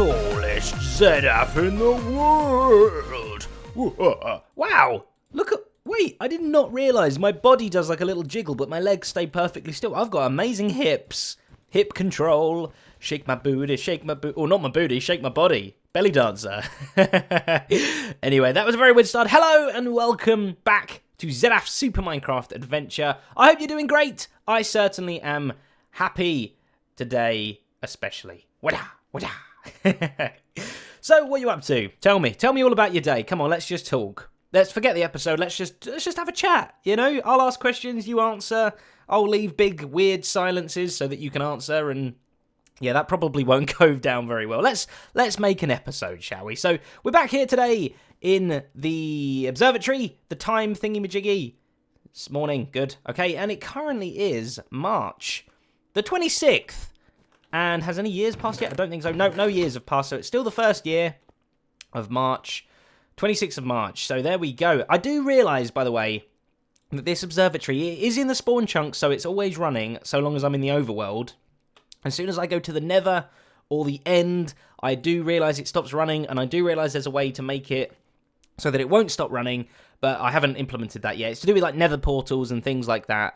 tallest Zedaph in the world. Wow, look at... Wait, I did not realise my body does like a little jiggle, but my legs stay perfectly still. I've got amazing hips. Hip control. Shake my booty, shake my booty. Oh, not my booty, shake my body. Belly dancer. Anyway, that was a very weird start. Hello and welcome back to Zedaph Super Minecraft Adventure. I hope you're doing great. I certainly am happy today, especially. Wada, wada. So, what are you up to? Tell me all about your day. Come on, let's just talk. Let's forget the episode. Let's just have a chat. You know, I'll ask questions, you answer. I'll leave big weird silences so that you can answer, and yeah, that probably won't go down very well. Let's make an episode, shall we? So we're back here today in the observatory, the time thingy-majiggy. It's morning, good, okay, and it currently is March the 26th. And has any years passed yet? I don't think so. No years have passed, so it's still the first year of March. 26th of March, so there we go. I do realise, by the way, that this observatory is in the spawn chunk, so it's always running, so long as I'm in the overworld. As soon as I go to the nether or the end, I do realise it stops running, and I do realise there's a way to make it so that it won't stop running, but I haven't implemented that yet. It's to do with like nether portals and things like that,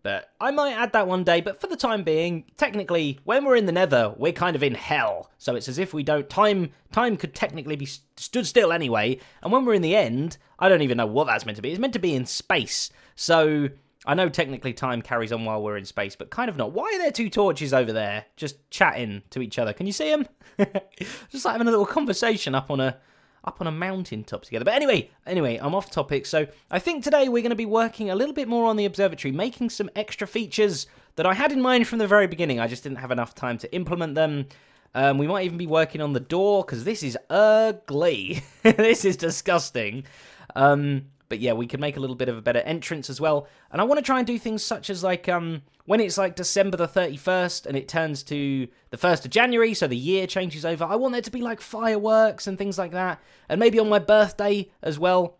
but I might add that one day. But for the time being, technically, when we're in the nether, we're kind of in hell. So it's as if we don't... Time could technically be stood still anyway. And when we're in the end, I don't even know what that's meant to be. It's meant to be in space. So I know technically time carries on while we're in space, but kind of not. Why are there two torches over there just chatting to each other? Can you see them? Just like having a little conversation up on a mountaintop together. But anyway, I'm off topic. So I think today we're going to be working a little bit more on the observatory, making some extra features that I had in mind from the very beginning. I just didn't have enough time to implement them. We might even be working on the door, because this is ugly. This is disgusting. But yeah, we could make a little bit of a better entrance as well. And I want to try and do things such as like, when it's like December the 31st and it turns to the 1st of January, so the year changes over, I want there to be like fireworks and things like that. And maybe on my birthday as well.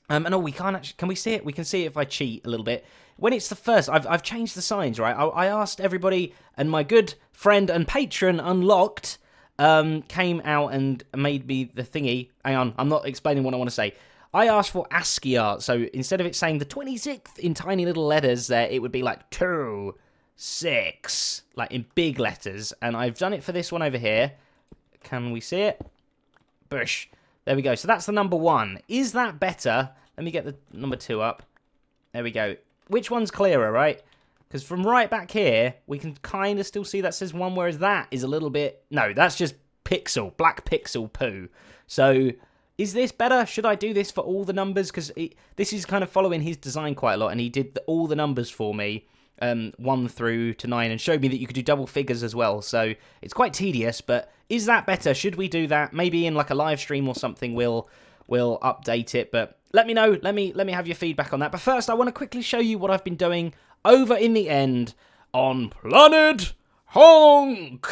And oh, we can't actually, can we see it? We can see it if I cheat a little bit. When it's the 1st, I've changed the signs, right? I asked everybody, and my good friend and patron Unlocked came out and made me the thingy. Hang on, I'm not explaining what I want to say. I asked for ASCII art, so instead of it saying the 26th in tiny little letters there, it would be like 2, 6, like in big letters. And I've done it for this one over here. Can we see it? Bush. There we go. So that's the number 1. Is that better? Let me get the number 2 up. There we go. Which one's clearer, right? Because from right back here, we can kind of still see that says 1, whereas that is a little bit... No, that's just pixel, black pixel poo. So... is this better? Should I do this for all the numbers? Because this is kind of following his design quite a lot, and he did all the numbers for me, 1 through to 9, and showed me that you could do double figures as well. So it's quite tedious, but is that better? Should we do that? Maybe in like a live stream or something, we'll update it. But let me know. Let me have your feedback on that. But first, I want to quickly show you what I've been doing over in the end on Planet Honk.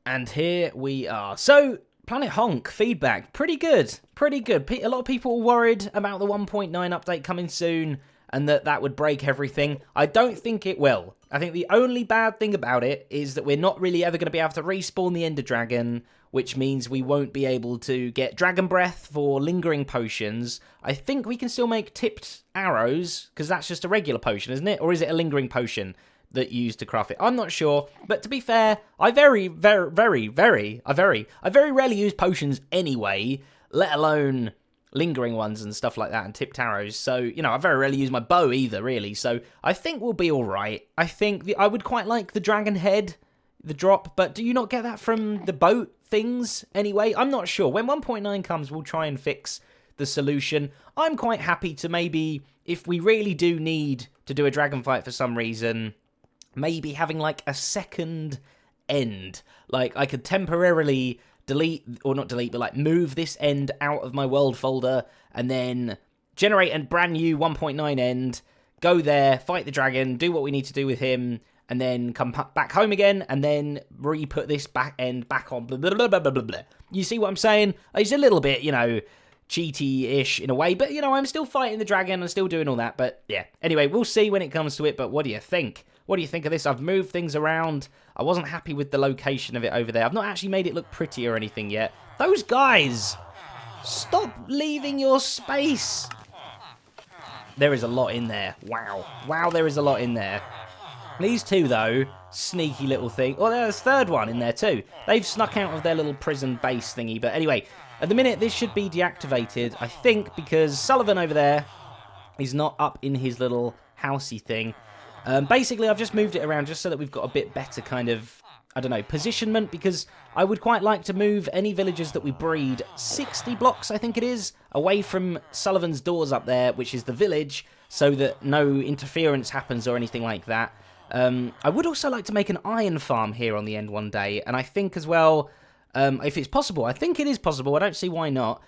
And here we are. So... Planet Honk, feedback, pretty good. A lot of people were worried about the 1.9 update coming soon and that would break everything. I don't think it will. I think the only bad thing about it is that we're not really ever going to be able to respawn the Ender Dragon, which means we won't be able to get Dragon Breath for lingering potions. I think we can still make tipped arrows, because that's just a regular potion, isn't it? Or is it a lingering potion that you use to craft it? I'm not sure, but to be fair, I very rarely use potions anyway, let alone lingering ones and stuff like that and tipped arrows. So, you know, I very rarely use my bow either, really. So I think we'll be all right. I think I would quite like the dragon head, the drop, but do you not get that from the boat things anyway? I'm not sure. When 1.9 comes, we'll try and fix the solution. I'm quite happy to maybe, if we really do need to do a dragon fight for some reason... maybe having like a second end. Like I could temporarily delete, or not delete, but like move this end out of my world folder and then generate a brand new 1.9 end, go there, fight the dragon, do what we need to do with him, and then come back home again and then re-put this back end back on. Blah, blah, blah, blah, blah, blah. You see what I'm saying? It's a little bit, you know, cheaty-ish in a way, but, you know, I'm still fighting the dragon and still doing all that, but, yeah. Anyway, we'll see when it comes to it, but what do you think? What do you think of this? I've moved things around. I wasn't happy with the location of it over there. I've not actually made it look pretty or anything yet. Those guys! Stop leaving your space! There is a lot in there. Wow. Wow, there is a lot in there. These two, though, sneaky little thing. Oh, there's a third one in there, too. They've snuck out of their little prison base thingy. But anyway, at the minute, this should be deactivated, I think, because Sullivan over there is not up in his little housey thing. Basically, I've just moved it around just so that we've got a bit better kind of, I don't know, positionment, because I would quite like to move any villagers that we breed 60 blocks, I think it is, away from Sullivan's doors up there, which is the village, so that no interference happens or anything like that. I would also like to make an iron farm here on the end one day, and I think as well, if it's possible, I think it is possible, I don't see why not,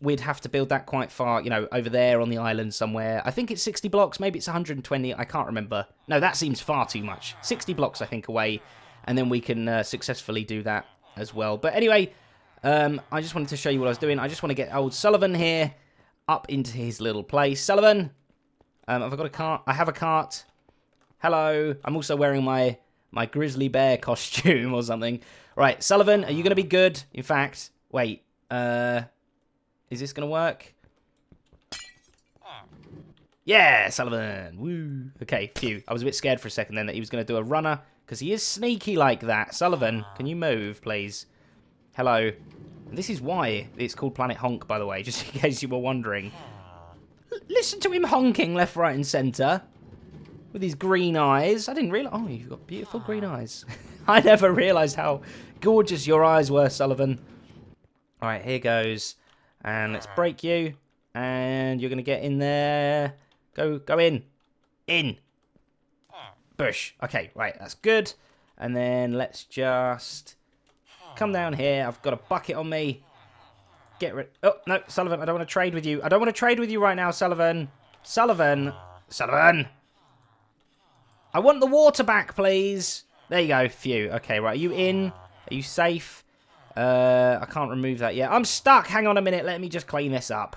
we'd have to build that quite far, you know, over there on the island somewhere. I think it's 60 blocks, maybe it's 120, I can't remember. No, that seems far too much. 60 blocks, I think, away, and then we can successfully do that as well. But anyway, I just wanted to show you what I was doing. I just want to get old Sullivan here up into his little place. Sullivan, have I got a cart? I have a cart. Hello. I'm also wearing my grizzly bear costume or something. Right, Sullivan, are you going to be good? In fact, wait, is this going to work? Yeah, Sullivan. Woo. Okay, phew. I was a bit scared for a second then that he was going to do a runner, because he is sneaky like that. Sullivan, can you move, please? Hello. This is why it's called Planet Honk, by the way, just in case you were wondering. Listen to him honking left, right, and centre. With his green eyes. I didn't realise... Oh, you've got beautiful green eyes. I never realised how gorgeous your eyes were, Sullivan. Alright, here goes. And let's break you. And you're going to get in there. Go in. In. Bush. Okay, right, that's good. And then let's just come down here. I've got a bucket on me. Get rid... Oh, no, Sullivan, I don't want to trade with you. I don't want to trade with you right now, Sullivan. Sullivan. I want the water back, please. There you go. Phew. Okay, right. Are you in? Are you safe? I can't remove that yet. I'm stuck. Hang on a minute. Let me just clean this up.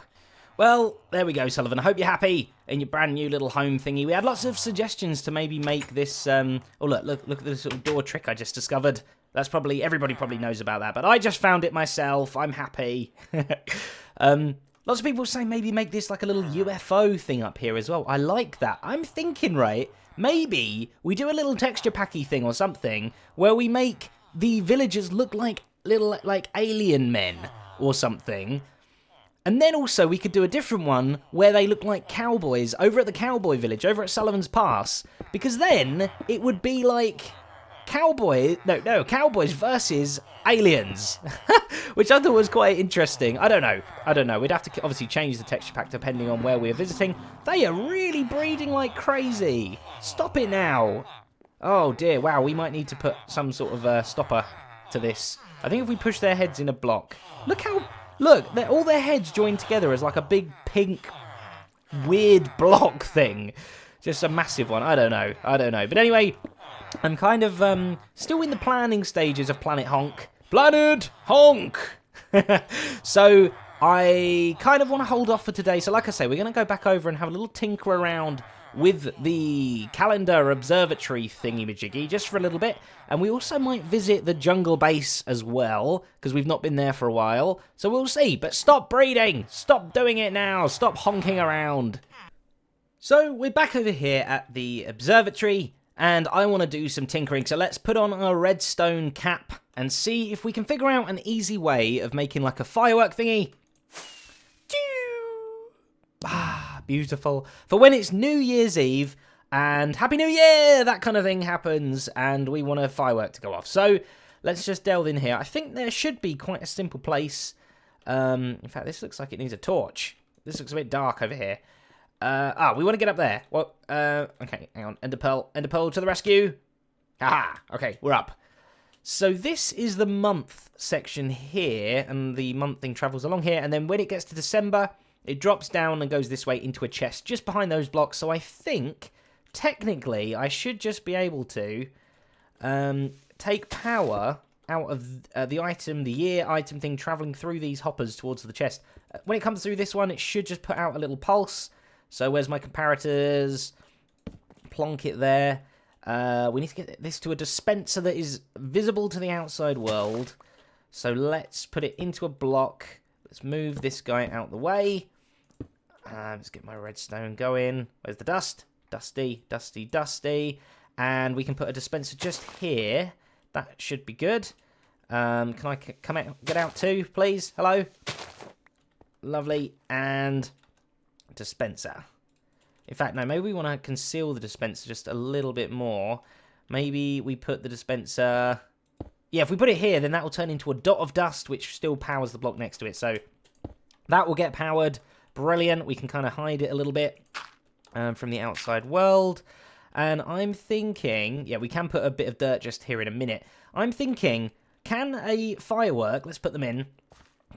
Well, there we go, Sullivan. I hope you're happy in your brand new little home thingy. We had lots of suggestions to maybe make this... Oh, look at this little door trick I just discovered. That's probably... Everybody probably knows about that, but I just found it myself. I'm happy. Lots of people say maybe make this like a little UFO thing up here as well. I like that. I'm thinking, right... Maybe we do a little texture packy thing or something where we make the villagers look like little like alien men or something. And then also we could do a different one where they look like cowboys over at the cowboy village, over at Sullivan's Pass. Because then it would be like cowboys versus aliens. Which I thought was quite interesting. I don't know. We'd have to obviously change the texture pack depending on where we're visiting. They are really breeding like crazy. Stop it now. Oh dear, wow, we might need to put some sort of stopper to this. I think if we push their heads in a block. Look, all their heads joined together as like a big pink weird block thing. Just a massive one. I don't know. But anyway, I'm kind of still in the planning stages of Planet Honk. Planet Honk! So I kind of want to hold off for today. So like I say, we're going to go back over and have a little tinker around with the calendar observatory thingy-majiggy just for a little bit. And we also might visit the jungle base as well, because we've not been there for a while. So we'll see. But stop breeding! Stop doing it now! Stop honking around! So we're back over here at the observatory, and I want to do some tinkering. So let's put on our redstone cap and see if we can figure out an easy way of making like a firework thingy. Ah, beautiful. For when it's New Year's Eve and Happy New Year, that kind of thing happens, and we want a firework to go off. So let's just delve in here. I think there should be quite a simple place. In fact, this looks like it needs a torch. This looks a bit dark over here. We want to get up there. Well, okay, hang on. Ender pearl to the rescue. Haha, okay, we're up. So this is the month section here, and the month thing travels along here, and then when it gets to December, it drops down and goes this way into a chest just behind those blocks. So I think, technically, I should just be able to take power out of the year item thing traveling through these hoppers towards the chest. When it comes through this one, it should just put out a little pulse. So where's my comparators? Plonk it there. We need to get this to a dispenser that is visible to the outside world. So let's put it into a block. Let's move this guy out the way. Let's get my redstone going. Where's the dust? Dusty, dusty, dusty. And we can put a dispenser just here. That should be good. Can I come out, get out too, please? Hello? Lovely. And dispenser. In fact, no, maybe we want to conceal the dispenser just a little bit more. Maybe we put the dispenser... Yeah, if we put it here, then that will turn into a dot of dust, which still powers the block next to it. So that will get powered. Brilliant. We can kind of hide it a little bit from the outside world. And I'm thinking... Yeah, we can put a bit of dirt just here in a minute. I'm thinking, can a firework, let's put them in,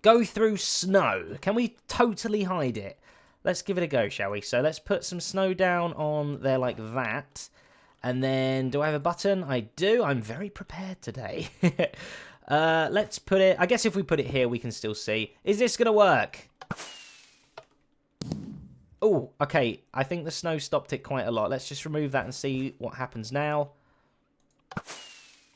go through snow? Can we totally hide it? Let's give it a go, shall we? So let's put some snow down on there like that. And then, do I have a button? I do. I'm very prepared today. Let's put it... I guess if we put it here, we can still see. Is this going to work? Oh, okay. I think the snow stopped it quite a lot. Let's just remove that and see what happens now.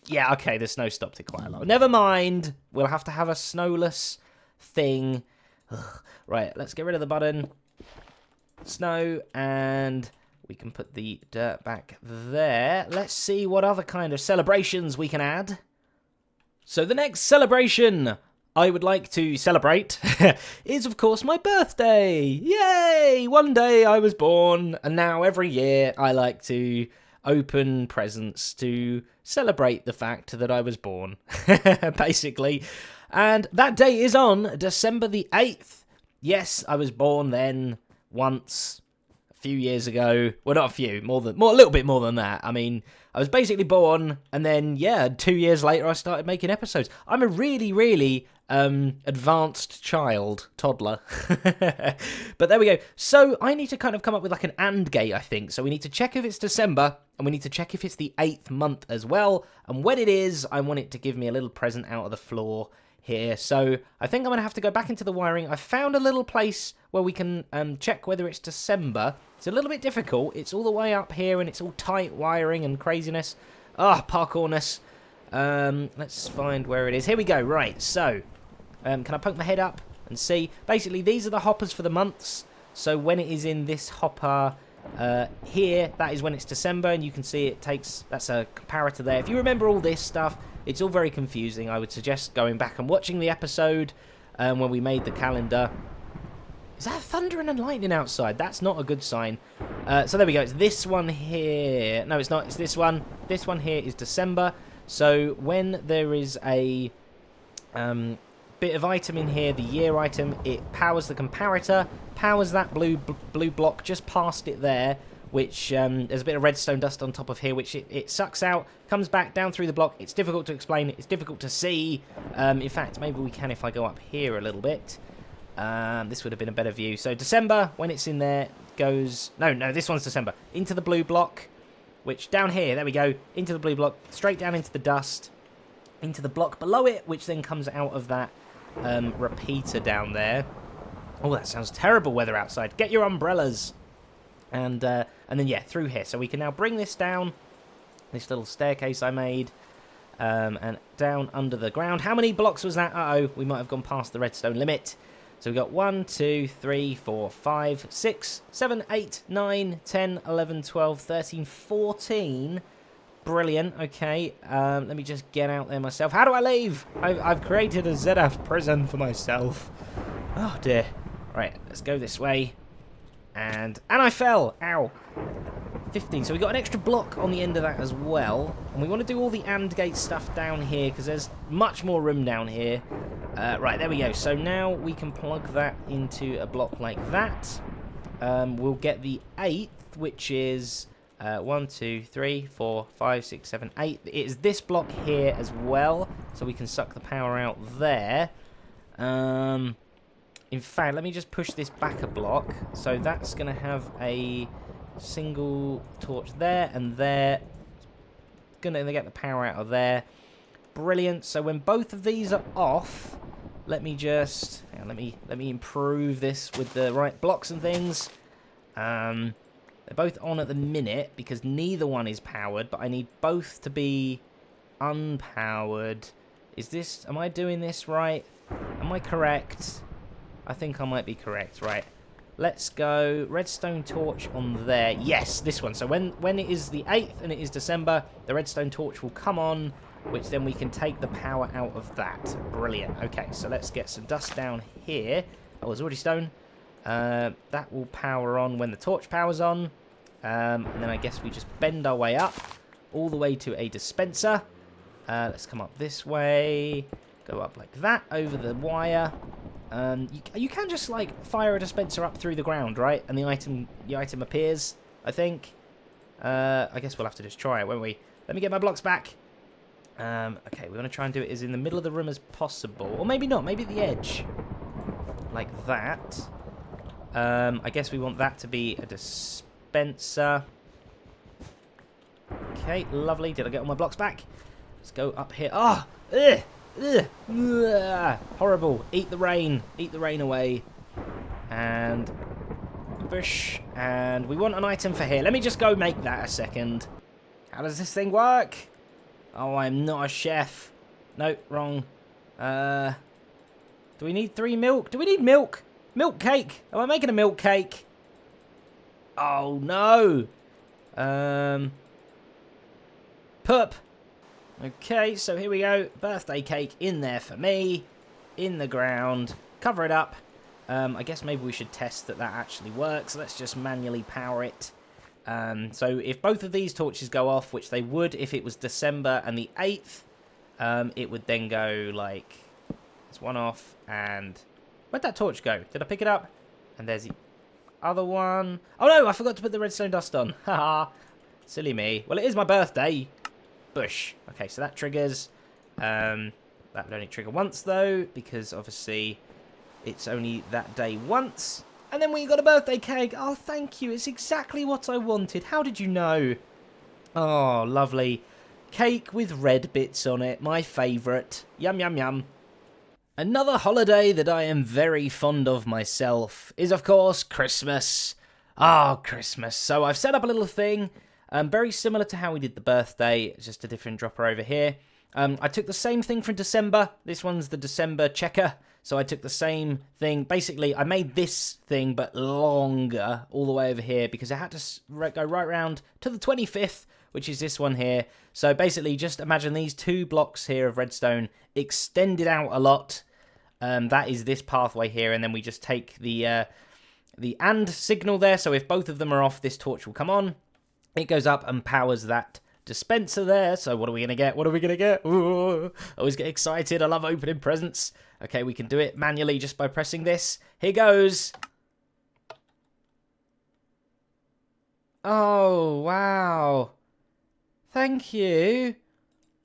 Yeah, okay. The snow stopped it quite a lot. Never mind. We'll have to have a snowless thing. Ugh. Right, let's get rid of the button. Snow, and we can put the dirt back there. Let's see what other kind of celebrations we can add. So the next celebration I would like to celebrate is, of course, my birthday. Yay! One day I was born, and now every year I like to open presents to celebrate the fact that I was born, basically. And that day is on December the 8th. Yes, I was born then once a few years ago. Well, not a few, a little bit more than that. I mean, I was basically born, and then, yeah, 2 years later I started making episodes. I'm a really, really advanced toddler. But there we go. So I need to kind of come up with like an AND gate, I think. So we need to check if it's December, and we need to check if it's the 8th month as well. And when it is, I want it to give me a little present out of the floor here. So I think I'm going to have to go back into the wiring. I found a little place where we can check whether it's December. It's a little bit difficult. It's all the way up here, and it's all tight wiring and craziness. Parkourness. Let's find where it is. Here we go. Right, so can I poke my head up and see? Basically, these are the hoppers for the months. So when it is in this hopper here, that is when it's December, and you can see it takes... That's a comparator there. If you remember all this stuff, it's all very confusing. I would suggest going back and watching the episode when we made the calendar. Is that thunder and lightning outside? That's not a good sign. So there we go. It's this one here. No, it's not. It's this one. This one here is December. So when there is a bit of item in here, the year item, it powers the comparator, powers that blue block just past it there, which there's a bit of redstone dust on top of here, which it sucks out, comes back down through the block. It's difficult to explain. It's difficult to see. In fact, maybe we can if I go up here a little bit. This would have been a better view. So December, when it's in there, goes... No, this one's December. Into the blue block, which down here, there we go, into the blue block, straight down into the dust, into the block below it, which then comes out of that repeater down there. Oh, that sounds terrible weather outside. Get your umbrellas. And then, yeah, through here. So we can now bring this down, this little staircase I made, and down under the ground. How many blocks was that? Uh-oh, we might have gone past the redstone limit. So we've got 1, 2, 3, 4, 5, 6, 7, 8, 9, 10, 11, 12, 13, 14. Brilliant. Okay, let me just get out there myself. How do I leave? I've created a Zedaph prison for myself. Oh, dear. Right, let's go this way. And I fell. Ow. 15. So we got an extra block on the end of that as well. And we want to do all the AND gate stuff down here because there's much more room down here. Right, there we go. So now we can plug that into a block like that. We'll get the 8th, which is 1, 2, 3, 4, 5, 6, 7, 8. It is this block here as well. So we can suck the power out there. In fact, let me just push this back a block. So that's going to have a single torch there and there. Going to get the power out of there. Brilliant. So when both of these are off, let me just... let me improve this with the right blocks and things. There They're both on at the minute because neither one is powered, but I need both to be unpowered. Am I doing this right? Am I correct? I think I might be correct, right. Let's go redstone torch on there. Yes, this one. So when it is the 8th and it is December, the redstone torch will come on, which then we can take the power out of that. Brilliant. Okay, so let's get some dust down here. Oh, there's already stone. That will power on when the torch powers on. And then I guess we just bend our way up all the way to a dispenser. Let's come up this way. Go up like that over the wire. You can just like fire a dispenser up through the ground, right? And the item appears, I think. I guess we'll have to just try it, won't we? Let me get my blocks back. Okay, we're going to try and do it as in the middle of the room as possible. Or maybe not, maybe at the edge. Like that. I guess we want that to be a dispenser. Okay, lovely. Did I get all my blocks back? Let's go up here. Oh! Ugh! Ugh, ugh, horrible. Eat the rain away. And bush. And we want an item for here. Let me just go make that a second. How does this thing work? Oh, I'm not a chef. No, wrong. Do we need 3 milk? Do we need milk? Milk cake. Am I making a milk cake? Oh no. Pup. Okay, so here we go. Birthday cake in there for me. In the ground. Cover it up. I guess maybe we should test that actually works. Let's just manually power it. So if both of these torches go off, which they would if it was December and the 8th, it would then go like... There's one off and... Where'd that torch go? Did I pick it up? And there's the other one. Oh no, I forgot to put the redstone dust on. Haha. Silly me. Well, it is my birthday. Bush. Okay, so that triggers. That would only trigger once, though, because obviously it's only that day once. And then we got a birthday cake. Oh, thank you. It's exactly what I wanted. How did you know? Oh, lovely. Cake with red bits on it. My favourite. Yum, yum, yum. Another holiday that I am very fond of myself is, of course, Christmas. Ah, Christmas. So I've set up a little thing. Very similar to how we did the birthday, it's just a different dropper over here. I took the same thing from December. This one's the December checker. So I took the same thing. Basically, I made this thing, but longer, all the way over here, because I had to go right round to the 25th, which is this one here. So basically, just imagine these 2 blocks here of redstone extended out a lot. That is this pathway here, and then we just take the AND signal there. So if both of them are off, this torch will come on. It goes up and powers that dispenser there. So what are we going to get? What are we going to get? Ooh, I always get excited. I love opening presents. Okay, we can do it manually just by pressing this. Here goes. Oh, wow. Thank you.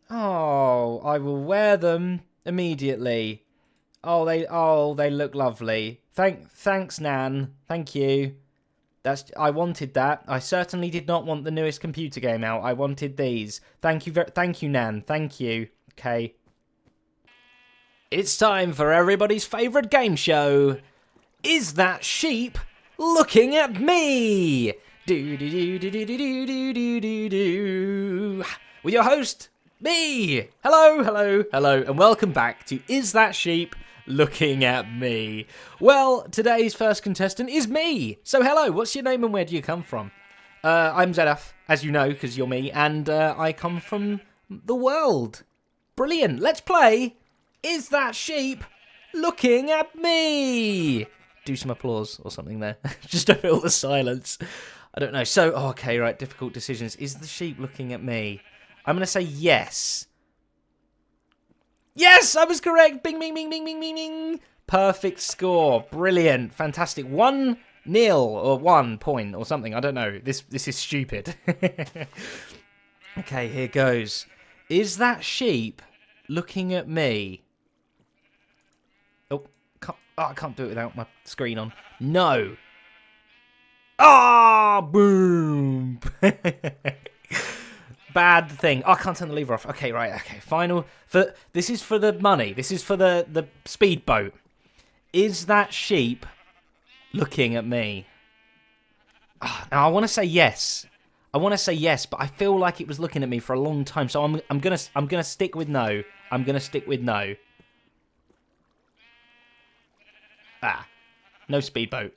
Oh, I will wear them immediately. Oh, they look lovely. Thanks, Nan. Thank you. I wanted that. I certainly did not want the newest computer game out. I wanted these. Thank you, Nan. Thank you. Okay. It's time for everybody's favourite game show. Is that sheep looking at me? Do do do do do do do do do do. With your host, me. Hello, hello, hello, and welcome back to Is That Sheep Looking at Me? Well, today's first contestant is me. So hello, what's your name and where do you come from? I'm Zedaph, as you know, because you're me, and I come from the world. Brilliant. Let's play Is That Sheep Looking at Me? Do some applause or something there. Just to fill the silence. I don't know. So, okay, right, difficult decisions. Is the sheep looking at me? I'm going to say yes. Yes, I was correct. Bing, bing, bing, bing, bing, bing, bing. Perfect score. Brilliant. Fantastic. 1-0 or 1 point or something. I don't know. This is stupid. Okay, here goes. Is that sheep looking at me? Oh, I can't do it without my screen on. No. Ah, boom. Bad thing. Oh, I can't turn the lever off. Okay, right. Okay, final. This is for the money. This is for the speedboat. Is that sheep looking at me? Now I want to say yes. I want to say yes, but I feel like it was looking at me for a long time, so I'm gonna stick with no. I'm gonna stick with no. No speedboat.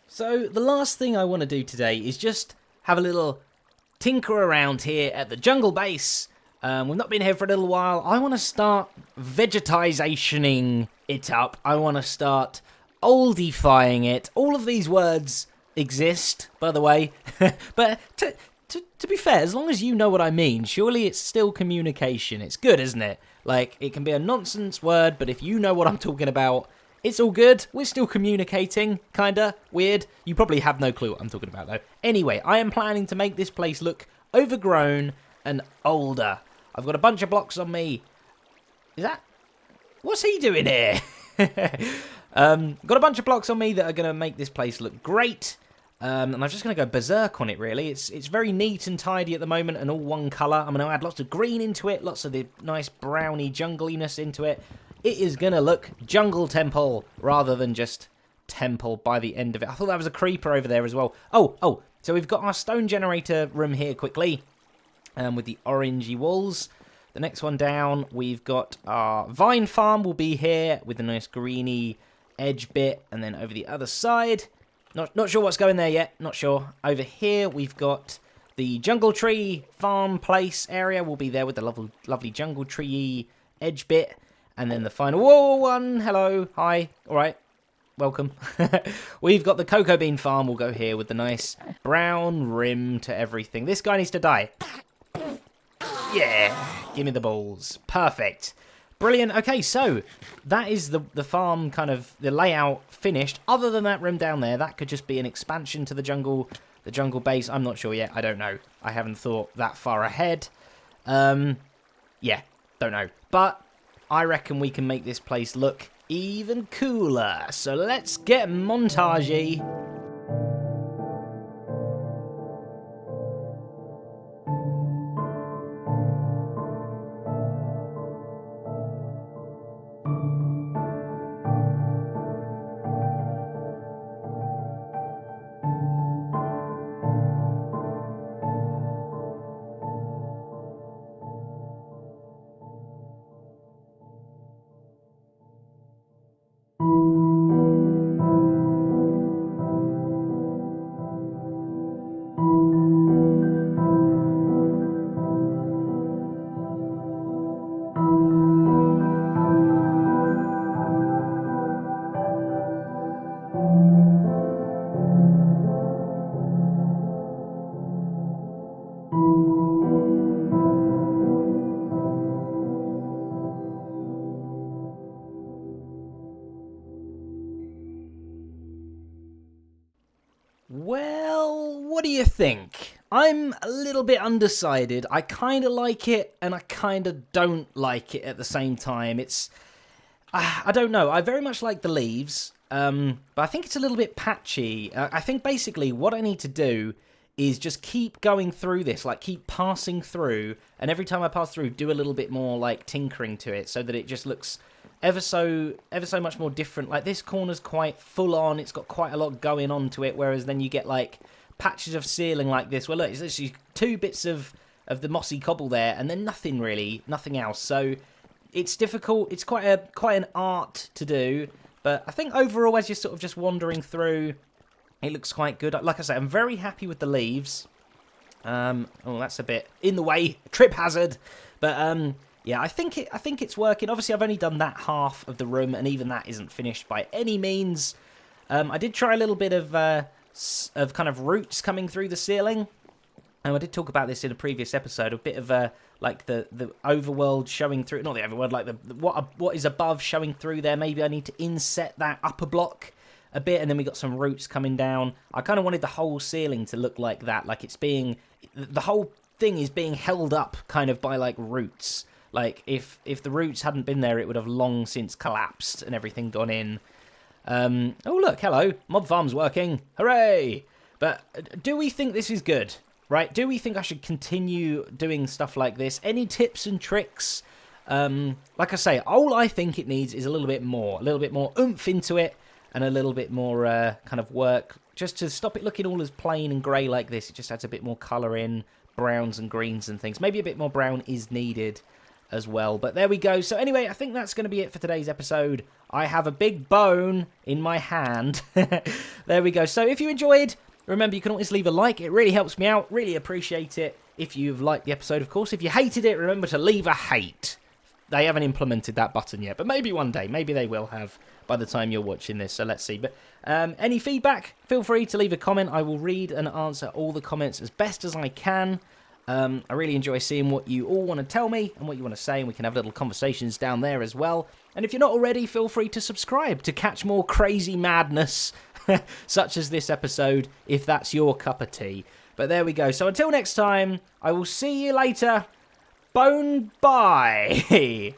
So the last thing I want to do today is just have a little tinker around here at the jungle base. We've not been here for a little while. I want to start vegetizationing it up. I want to start oldifying it. All of these words exist, by the way. But to be fair, as long as you know what I mean, surely it's still communication. It's good, isn't it? Like, it can be a nonsense word, but if you know what I'm talking about, it's all good. We're still communicating, kinda. Weird. You probably have no clue what I'm talking about, though. Anyway, I am planning to make this place look overgrown and older. I've got a bunch of blocks on me. Is that... What's he doing here? Got a bunch of blocks on me that are going to make this place look great. And I'm just going to go berserk on it, really. It's very neat and tidy at the moment and all one colour. I'm going to add lots of green into it, lots of the nice browny jungliness into it. It is going to look jungle temple rather than just temple by the end of it. I thought that was a creeper over there as well. Oh, so we've got our stone generator room here quickly with the orangey walls. The next one down, we've got our vine farm will be here with the nice greeny edge bit, and then over the other side, not sure what's going there yet, not sure. Over here, we've got the jungle tree farm place area will be there with the lovely jungle tree edge bit, and then the final one, hello, hi, all right, welcome. We've got the cocoa bean farm will go here with the nice brown rim to everything. This guy needs to die. Yeah, give me the balls. Perfect. Brilliant. Okay, so that is the farm kind of the layout finished. Other than that room down there, that could just be an expansion to the jungle base. I'm not sure yet. I don't know. I haven't thought that far ahead. Yeah, don't know. But I reckon we can make this place look even cooler. So let's get montagey. Well, what do you think? I'm a little bit undecided. I kind of like it, and I kind of don't like it at the same time. It's... I don't know. I very much like the leaves, but I think it's a little bit patchy. I think basically what I need to do is just keep going through this, like keep passing through, and every time I pass through, do a little bit more like tinkering to it so that it just looks ever so much more different. Like this corner's quite full on, it's got quite a lot going on to it, whereas then you get like patches of ceiling like this. Well, look, it's literally 2 bits of the mossy cobble there, and then nothing else. So it's difficult. It's quite an art to do, but I think overall, as you're sort of just wandering through, it looks quite good. Like I say, I'm very happy with the leaves. Oh, that's a bit in the way, trip hazard, but yeah, I think it's working. Obviously, I've only done that half of the room, and even that isn't finished by any means. I did try a little bit of kind of roots coming through the ceiling, and I did talk about this in a previous episode. A bit of like the overworld showing through, not the overworld, like what is above showing through there. Maybe I need to inset that upper block a bit, and then we got some roots coming down. I kind of wanted the whole ceiling to look like that, like it's being, the whole thing is being held up kind of by like roots. Like if the roots hadn't been there, it would have long since collapsed and everything gone in. Oh look, hello, mob farm's working, hooray! But do we think this is good? Right? Do we think I should continue doing stuff like this? Any tips and tricks? Like I say, all I think it needs is a little bit more oomph into it. and a little bit more kind of work, just to stop it looking all as plain and grey like this. It just adds a bit more colour in, browns and greens and things. Maybe a bit more brown is needed as well. But there we go. So anyway, I think that's going to be it for today's episode. I have a big bone in my hand. There we go. So if you enjoyed, remember you can always leave a like. It really helps me out. Really appreciate it if you've liked the episode, of course. If you hated it, remember to leave a hate. They haven't implemented that button yet, but maybe one day. Maybe they will have by the time you're watching this, so let's see. But any feedback, feel free to leave a comment. I will read and answer all the comments as best as I can. I really enjoy seeing what you all want to tell me and what you want to say, and we can have little conversations down there as well. And if you're not already, feel free to subscribe to catch more crazy madness such as this episode, if that's your cup of tea. But there we go. So until next time, I will see you later. Bone bye.